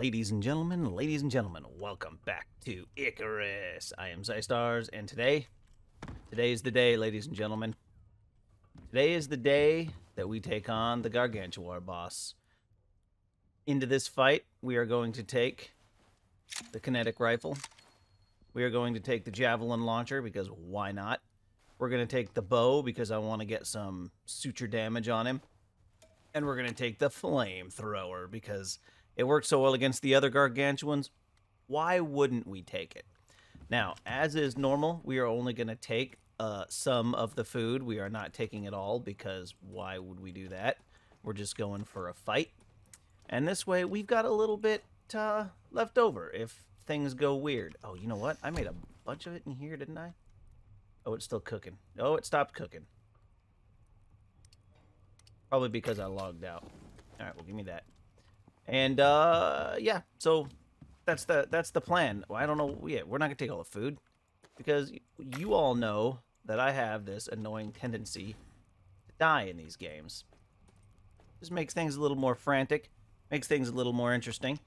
Ladies and gentlemen, welcome back to Icarus. I am Zystars, and today is the day, ladies and gentlemen. Today is the day that we take on the Gargantuan boss. Into this fight, we are going to take the kinetic rifle. We are going to take the javelin launcher, because why not? We're going to take the bow, because I want to get some suture damage on him. And we're going to take the flamethrower, because it works so well against the other Gargantuans. Why wouldn't we take it? Now, as is normal, we are only going to take some of the food. We are not taking it all, because why would we do that? We're just going for a fight. And this way, we've got a little bit left over if things go weird. Oh, you know what? I made a bunch of it in here, didn't I? Oh, it's still cooking. Oh, it stopped cooking. Probably because I logged out. All right, well, give me that. And yeah, so that's the plan. Well, I don't know. Yeah, we're not gonna take all the food because you all know that I have this annoying tendency to die in these games. Just makes things a little more frantic, makes things a little more interesting.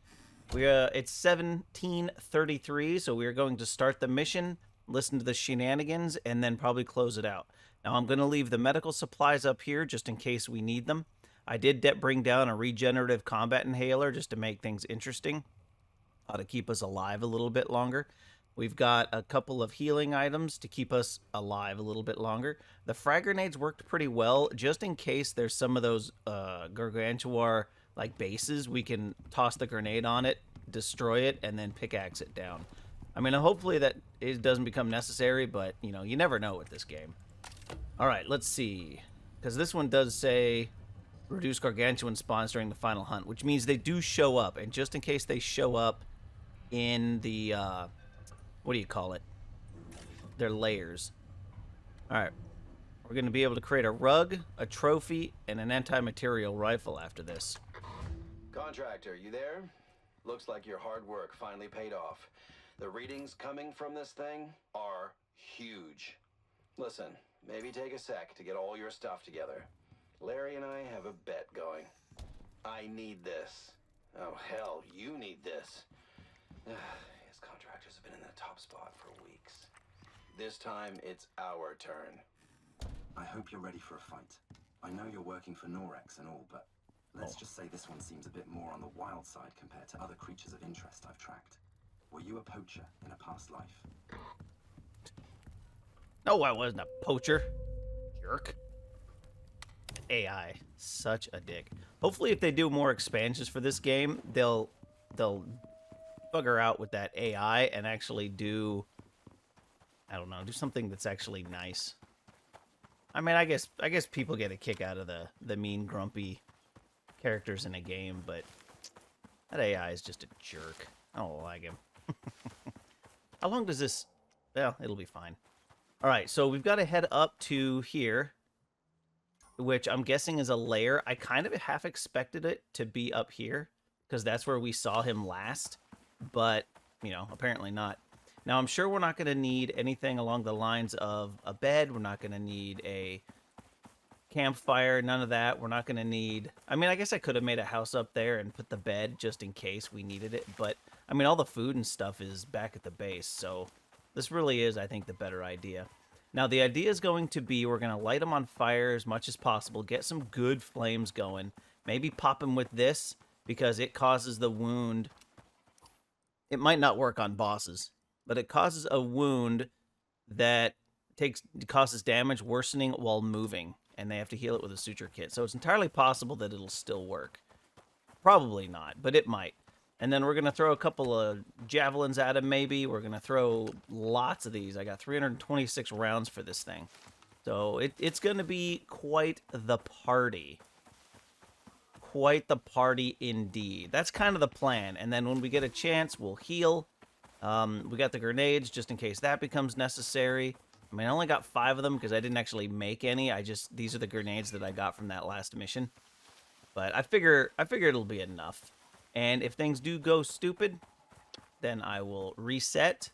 It's 17:33, so we are going to start the mission, listen to the shenanigans, and then probably close it out. Now, I'm going to leave the medical supplies up here just in case we need them. I did bring down a regenerative combat inhaler just to make things interesting, to keep us alive a little bit longer. We've got a couple of healing items to keep us alive a little bit longer. The frag grenades worked pretty well, just in case there's some of those Gargantuan like bases. We can toss the grenade on it, destroy it, and then pickaxe it down. I mean, hopefully that it doesn't become necessary, but you know, you never know with this game. All right, let's see, because this one does say reduce Gargantuan spawns during the final hunt, which means they do show up. And just in case they show up in the, what do you call it? Their layers. All right, we're going to be able to create a rug, a trophy, and an anti-material rifle after this. Contractor, you there? Looks like your hard work finally paid off. The readings coming from this thing are huge. Listen, maybe take a sec to get all your stuff together. Larry and I have a bet going. I need this. Oh, hell, you need this. His contractors have been in the top spot for weeks. This time, it's our turn. I hope you're ready for a fight. I know you're working for Norex and all, but let's just say this one seems a bit more on the wild side compared to other creatures of interest I've tracked. Were you a poacher in a past life? No, I wasn't a poacher. Jerk. AI. Such a dick. Hopefully if they do more expansions for this game, they'll bugger out with that AI and actually do, I don't know, do something that's actually nice. I mean, I guess people get a kick out of the mean, grumpy characters in a game, but that AI is just a jerk. I don't like him. How long does this... Well, it'll be fine. All right, so we've got to head up to here, which I'm guessing is a lair. I kind of half expected it to be up here, because that's where we saw him last, but, you know, apparently not. Now, I'm sure we're not going to need anything along the lines of a bed. We're not going to need a campfire, none of that. We're not going to need... I mean, I guess I could have made a house up there and put the bed just in case we needed it, but, I mean, all the food and stuff is back at the base, so... This really is, I think, the better idea. Now, the idea is going to be we're going to light them on fire as much as possible, get some good flames going, maybe pop them with this because it causes the wound. It might not work on bosses, but it causes a wound that causes damage worsening while moving, and they have to heal it with a suture kit. So it's entirely possible that it'll still work. Probably not, but it might. And then we're going to throw a couple of javelins at him, maybe. We're going to throw lots of these. I got 326 rounds for this thing. So it's going to be quite the party. Quite the party indeed. That's kind of the plan. And then when we get a chance, we'll heal. We got the grenades just in case that becomes necessary. I mean, I only got 5 of them because I didn't actually make any. These are the grenades that I got from that last mission. But I figure it'll be enough. And if things do go stupid, then I will reset,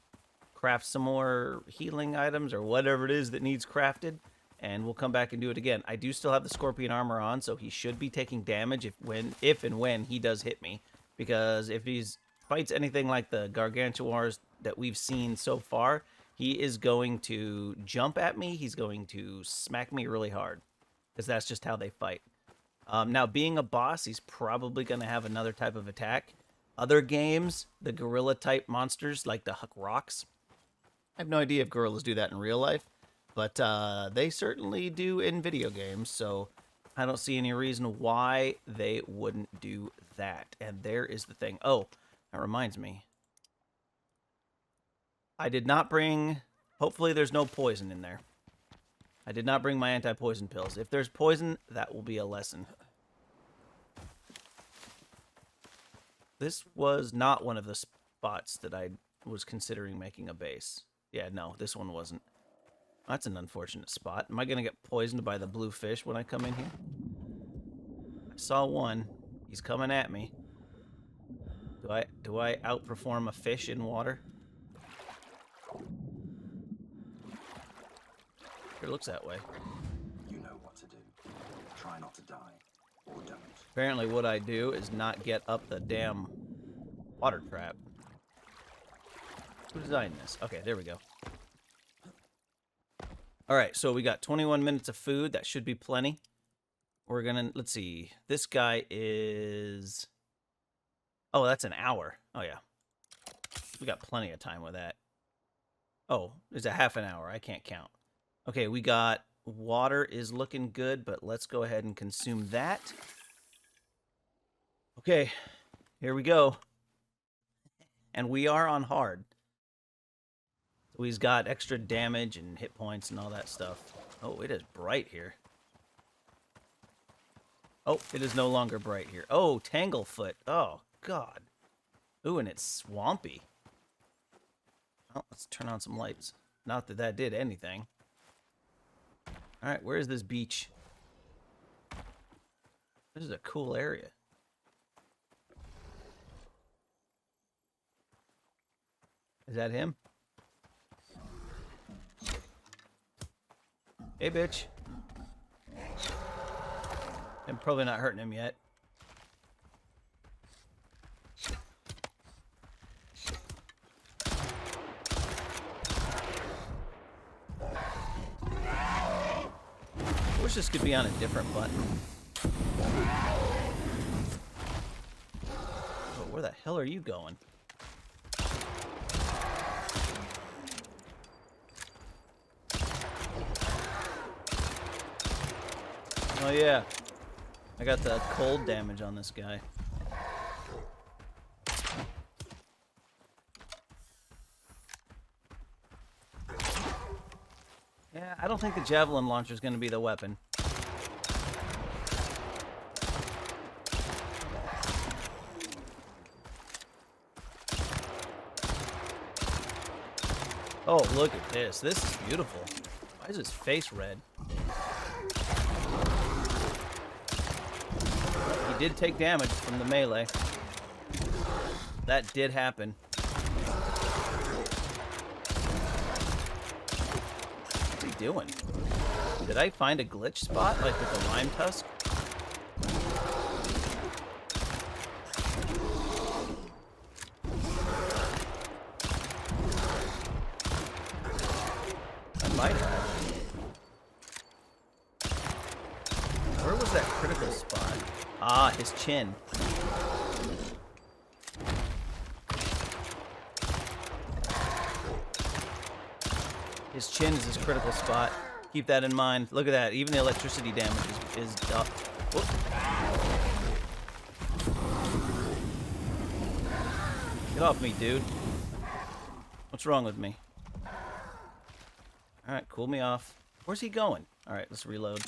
craft some more healing items or whatever it is that needs crafted, and we'll come back and do it again. I do still have the scorpion armor on, so he should be taking damage if and when he does hit me. because if he fights anything like the Gargantuars that we've seen so far, he is going to jump at me. He's going to smack me really hard, because that's just how they fight. Now, being a boss, he's probably going to have another type of attack. Other games, the gorilla-type monsters, like the Huck Rocks, I have no idea if gorillas do that in real life, but they certainly do in video games, so I don't see any reason why they wouldn't do that. And there is the thing. Oh, that reminds me. I did not bring... Hopefully there's no poison in there. I did not bring my anti-poison pills. If there's poison, that will be a lesson. This was not one of the spots that I was considering making a base. Yeah, no, this one wasn't. That's an unfortunate spot. Am I going to get poisoned by the blue fish when I come in here? I saw one. He's coming at me. Do I outperform a fish in water? Sure looks that way. You know what to do. Try not to die, or don't. Apparently what I do is not get up the damn water trap. Who designed this? Okay, there we go. Alright, so we got 21 minutes of food. That should be plenty. We're gonna, let's see. This guy is... Oh, that's an hour. Oh, yeah. We got plenty of time with that. Oh, there's a half an hour. I can't count. Okay, we got... Water is looking good, but let's go ahead and consume that. Okay, here we go. And we are on hard. So he's got extra damage and hit points and all that stuff. Oh, it is bright here. Oh, it is no longer bright here. Oh, Tanglefoot. Oh, God. Ooh, and it's swampy. Oh, let's turn on some lights. Not that that did anything. All right, where is this beach? This is a cool area. Is that him? Hey, bitch. I'm probably not hurting him yet. I wish this could be on a different button. Oh, where the hell are you going? Oh yeah, I got the cold damage on this guy. Yeah, I don't think the javelin launcher is going to be the weapon. Oh, look at this. This is beautiful. Why is his face red? He did take damage from the melee. That did happen. What's he doing? Did I find a glitch spot, like with the lime tusk? I might have. Where was that critical spot? Ah, his chin. His chin is his critical spot. Keep that in mind. Look at that. Even the electricity damage is up. Whoop. Get off me, dude. What's wrong with me? Alright, cool me off. Where's he going? Alright, let's reload.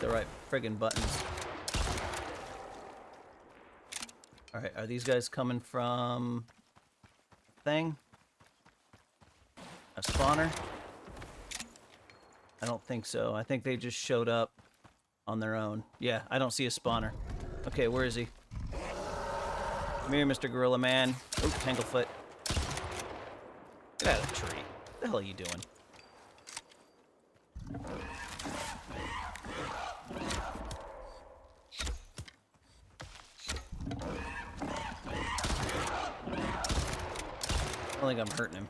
The right friggin' buttons. Alright, are these guys coming from a thing? A spawner? I don't think so. I think they just showed up on their own. Yeah, I don't see a spawner. Okay, where is he? Come here, Mr. Gorilla Man. Oh, Tanglefoot. Get out of the tree. What the hell are you doing? I don't think I'm hurting him.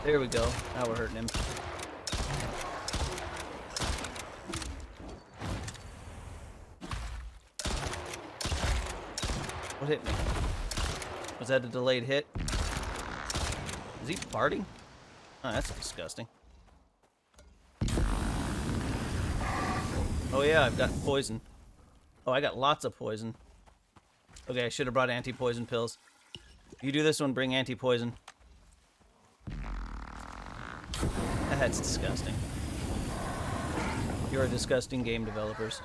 There we go. Now we're hurting him. What hit me? Was that a delayed hit? Is he farting? Oh, that's disgusting. Oh yeah, I've got poison. Oh, I got lots of poison. Okay, I should have brought anti-poison pills. You do this one, bring anti-poison. That's disgusting. You're disgusting game developers.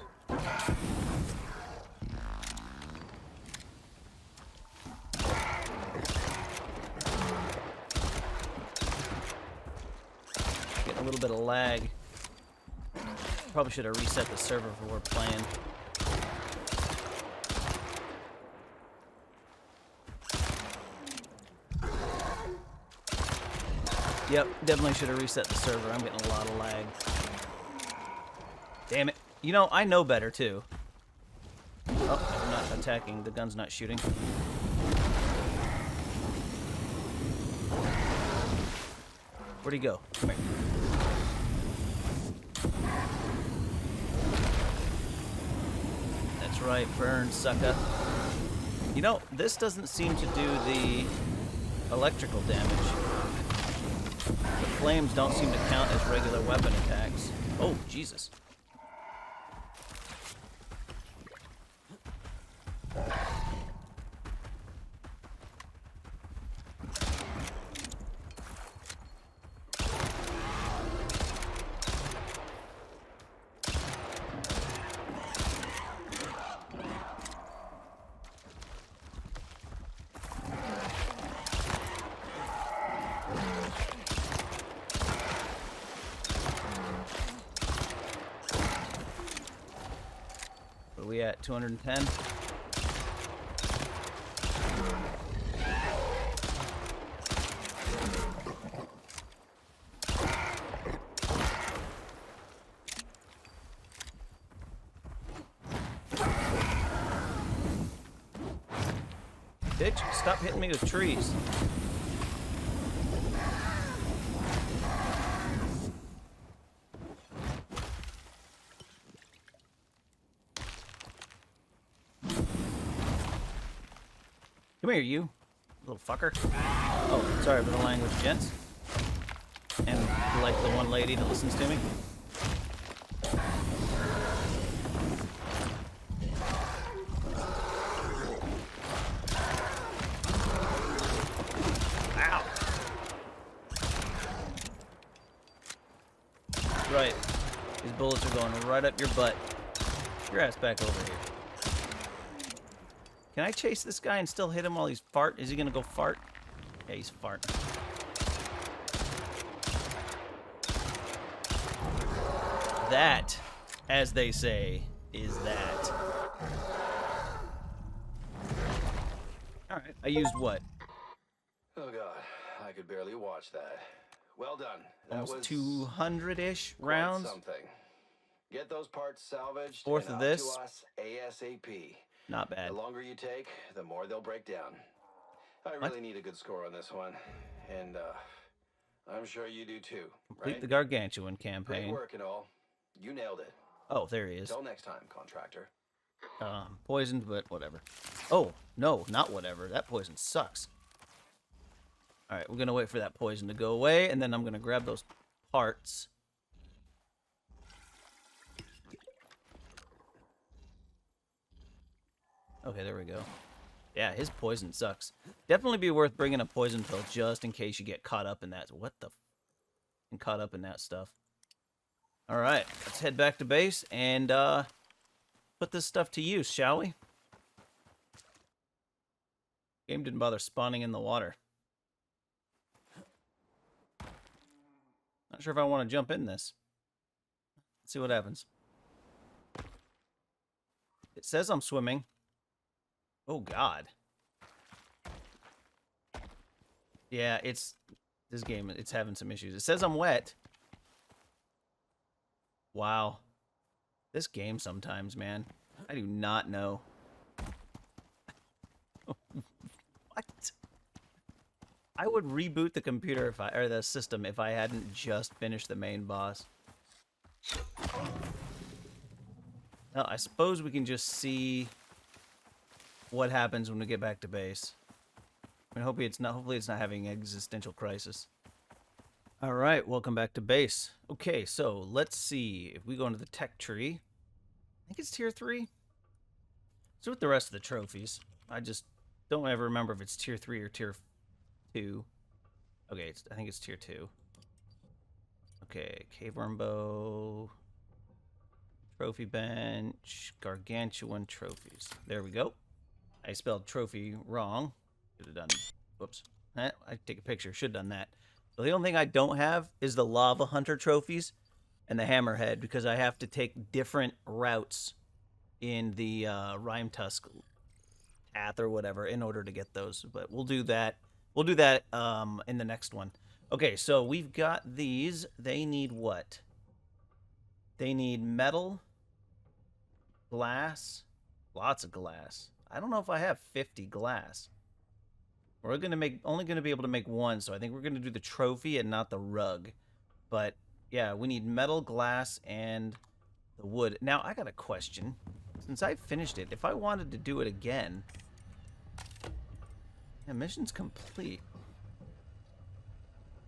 Getting a little bit of lag. Probably should have reset the server before playing. Yep, definitely should have reset the server. I'm getting a lot of lag. Damn it. You know, I know better, too. Oh, I'm not attacking. The gun's not shooting. Where'd he go? Come here. That's right, burn, sucker. You know, this doesn't seem to do the electrical damage. The flames don't seem to count as regular weapon attacks. Oh, Jesus. What are we at? 210? Bitch, stop hitting me with trees. Come here, you little fucker. Oh, sorry for the language, gents. And like the one lady that listens to me. Ow! Right. These bullets are going right up your butt. Get your ass back over here. Can I chase this guy and still hit him while he's fart? Is he gonna go fart? Yeah, he's fart. That, as they say, is that. Alright, I used what? Oh god, I could barely watch that. Well done. That Almost was 200-ish quite rounds? something. Get those parts salvaged Fourth and of out this. to us ASAP. Not bad. The longer you take, the more they'll break down. I really need a good score on this one, and I'm sure you do too. Complete Right? the Gargantuan Great campaign. work and all. You nailed it. Oh, there he is. Till next time, contractor. Poisoned, but whatever. Oh, no, not whatever. That poison sucks. Alright, we're gonna wait for that poison to go away, and then I'm gonna grab those parts. Okay, there we go. Yeah, his poison sucks. Definitely be worth bringing a poison pill just in case you get caught up in that. What the f... caught up in that stuff. Alright, let's head back to base and put this stuff to use, shall we? Game didn't bother spawning in the water. Not sure if I want to jump in this. Let's see what happens. It says I'm swimming. Oh, God. Yeah, this game, it's having some issues. It says I'm wet. Wow. This game sometimes, man. I do not know. What? I would reboot the computer or the system if I hadn't just finished the main boss. Well, I suppose we can just see what happens when we get back to base. I mean, hopefully it's not having an existential crisis. All right, welcome back to base. Okay, so let's see if we go into the tech tree. I think it's tier 3. So with the rest of the trophies, I just don't ever remember if it's tier 3 or tier 2. Okay, I think it's tier 2. Okay, caveworm bow, trophy bench, gargantuan trophies. There we go. I spelled trophy wrong. Should have done. Whoops. I take a picture. Should have done that. So the only thing I don't have is the lava hunter trophies and the hammerhead, because I have to take different routes in the rime tusk path or whatever in order to get those. But we'll do that. We'll do that in the next one. Okay, so we've got these. They need what? They need metal, glass, lots of glass. I don't know if I have 50 glass. We're only gonna be able to make one, so I think we're gonna do the trophy and not the rug. But yeah, we need metal, glass, and the wood. Now I got a question. Since I finished it, if I wanted to do it again, yeah, mission's complete.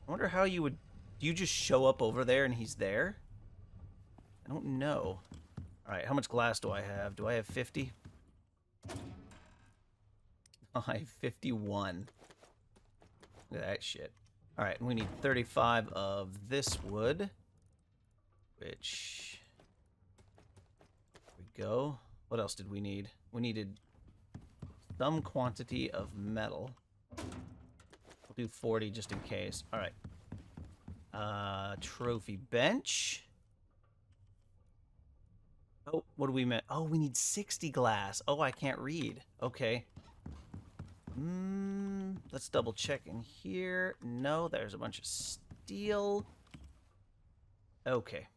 I wonder how you would. Do you just show up over there and he's there? I don't know. All right, how much glass do I have? Do I have 50? I have 51. Look at that shit. All right, we need 35 of this wood, which... There we go. What else did we need? We needed some quantity of metal. We'll do 40 just in case. All right. Trophy bench. Oh, what do we meant? Oh, we need 60 glass. Oh, I can't read. Okay. Let's double check in here. No, there's a bunch of steel. Okay.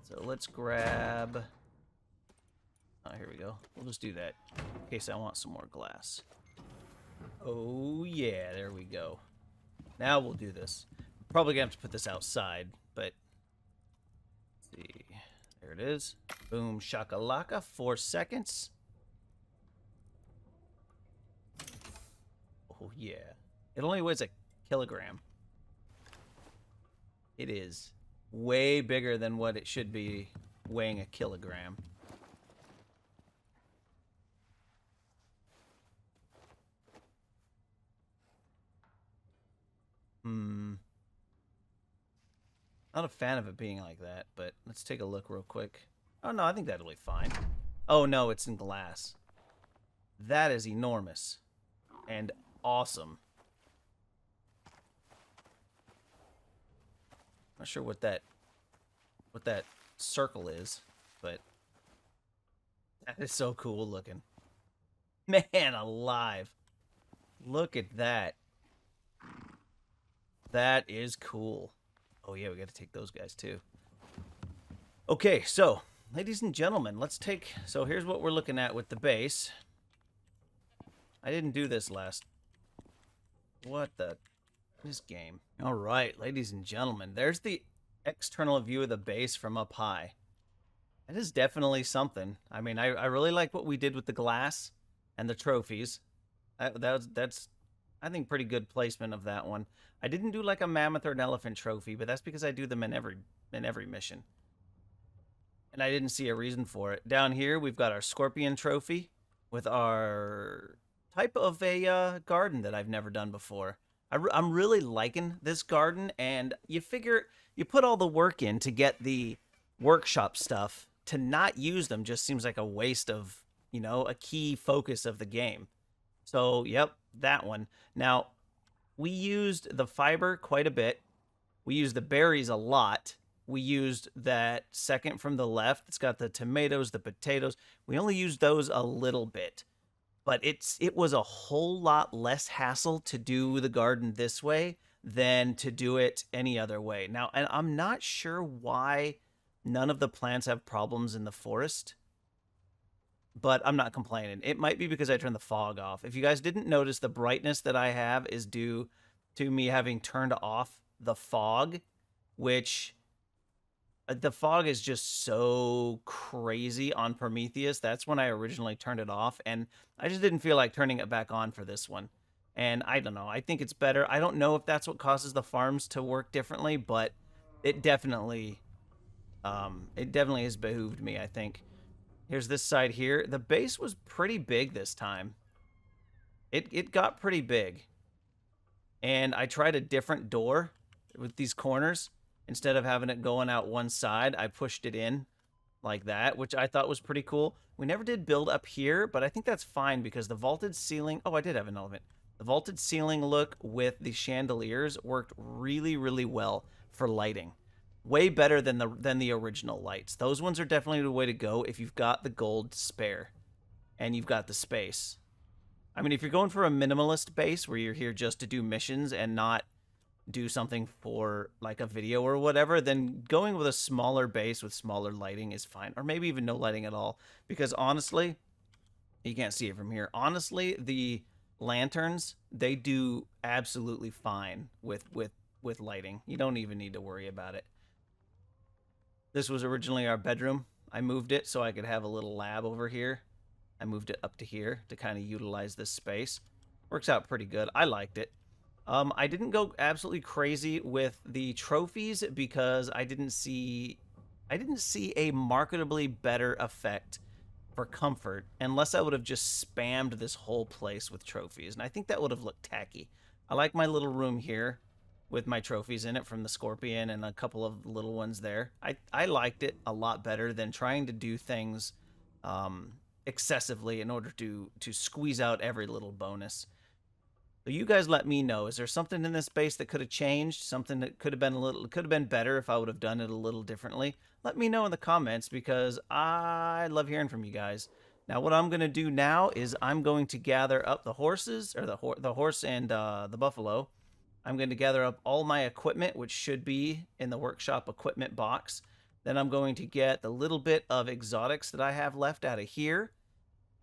So let's grab... Oh, here we go. We'll just do that in case I want some more glass. Oh, yeah, there we go. Now we'll do this. Probably gonna have to put this outside, but... Let's see. There it is. Boom, shakalaka. 4 seconds. Oh, yeah. It only weighs a kilogram. It is way bigger than what it should be weighing a kilogram. Not a fan of it being like that, but let's take a look real quick. Oh, no, I think that'll be fine. Oh, no, it's in glass. That is enormous. And awesome. Not sure what that circle is, but that is so cool looking. Man alive. Look at that. That is cool. Oh yeah, we got to take those guys too. Okay, so ladies and gentlemen, let's take... So here's what we're looking at with the base. I didn't do this last... What the... This game. All right, ladies and gentlemen, there's the external view of the base from up high. That is definitely something. I mean, I really like what we did with the glass and the trophies. That's I think pretty good placement of that one. I didn't do like a mammoth or an elephant trophy, but that's because I do them in every mission. And I didn't see a reason for it. Down here, we've got our scorpion trophy with our type of a garden that I've never done before. I'm really liking this garden, and you figure you put all the work in to get the workshop stuff. To not use them just seems like a waste of, you know, a key focus of the game. So, yep, that one. Now, we used the fiber quite a bit. We used the berries a lot. We used that second from the left. It's got the tomatoes, the potatoes. We only used those a little bit. But it was a whole lot less hassle to do the garden this way than to do it any other way. Now, and I'm not sure why none of the plants have problems in the forest, but I'm not complaining. It might be because I turned the fog off. If you guys didn't notice, the brightness that I have is due to me having turned off the fog, which the fog is just so crazy on Prometheus. That's when I originally turned it off, and I just didn't feel like turning it back on for this one. And I don't know. I think it's better. I don't know if that's what causes the farms to work differently, but it definitely has behooved me, I think. Here's this side here. The base was pretty big this time. It got pretty big. And I tried a different door with these corners. Instead of having it going out one side, I pushed it in like that, which I thought was pretty cool. We never did build up here, but I think that's fine because the vaulted ceiling... Oh, I did have an element. The vaulted ceiling look with the chandeliers worked really, really well for lighting. Way better than the original lights. Those ones are definitely the way to go if you've got the gold to spare and you've got the space. I mean, if you're going for a minimalist base where you're here just to do missions and not do something for like a video or whatever, then going with a smaller base with smaller lighting is fine, or maybe even no lighting at all, because honestly, you can't see it from here. Honestly, the lanterns, they do absolutely fine with lighting. You don't even need to worry about it. This was originally our bedroom. I moved it so I could have a little lab over here. I moved it up to here to kind of utilize this space. Works out pretty good. I liked it. I didn't go absolutely crazy with the trophies because I didn't see a marketably better effect for comfort unless I would have just spammed this whole place with trophies, and I think that would have looked tacky. I like my little room here with my trophies in it from the scorpion and a couple of little ones there. I liked it a lot better than trying to do things excessively in order to squeeze out every little bonus. So you guys let me know. Is there something in this base that could have changed? Something that could have been better if I would have done it a little differently? Let me know in the comments because I love hearing from you guys. Now what I'm going to do now is I'm going to gather up the horses, or the horse and the buffalo. I'm going to gather up all my equipment, which should be in the workshop equipment box. Then I'm going to get the little bit of exotics that I have left out of here.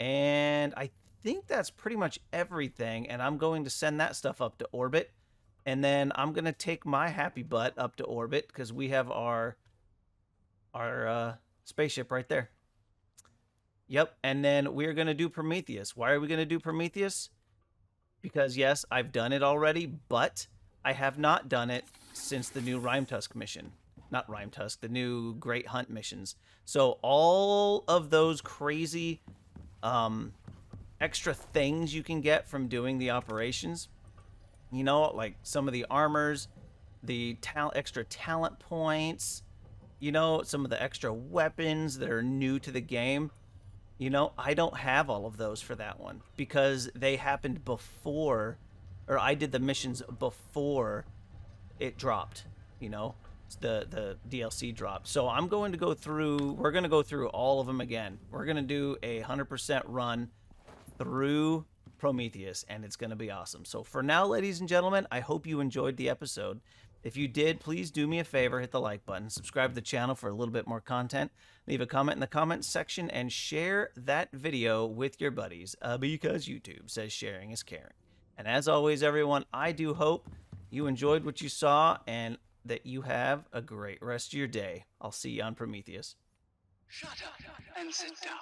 And I think that's pretty much everything, and I'm going to send that stuff up to orbit, and then I'm going to take my happy butt up to orbit because we have our spaceship right there. Yep, and then we're going to do Prometheus. Why are we going to do Prometheus? Because yes, I've done it already, but I have not done it since the new Rhymetusk mission. Not Rhymetusk, the new Great Hunt missions. So all of those crazy extra things you can get from doing the operations, you know, like some of the armors, the extra talent points, you know, some of the extra weapons that are new to the game. You know, I don't have all of those for that one because they happened before, or I did the missions before it dropped, you know, the DLC dropped. So I'm going to go through, we're going to go through all of them again. We're going to do a 100% run through Prometheus, and it's going to be awesome. So for now, ladies and gentlemen, I hope you enjoyed the episode. If you did, please do me a favor, hit the like button, subscribe to the channel for a little bit more content, leave a comment in the comments section, and share that video with your buddies, because YouTube says sharing is caring. And as always, everyone, I do hope you enjoyed what you saw and that you have a great rest of your day. I'll see you on Prometheus. Shut up and sit down.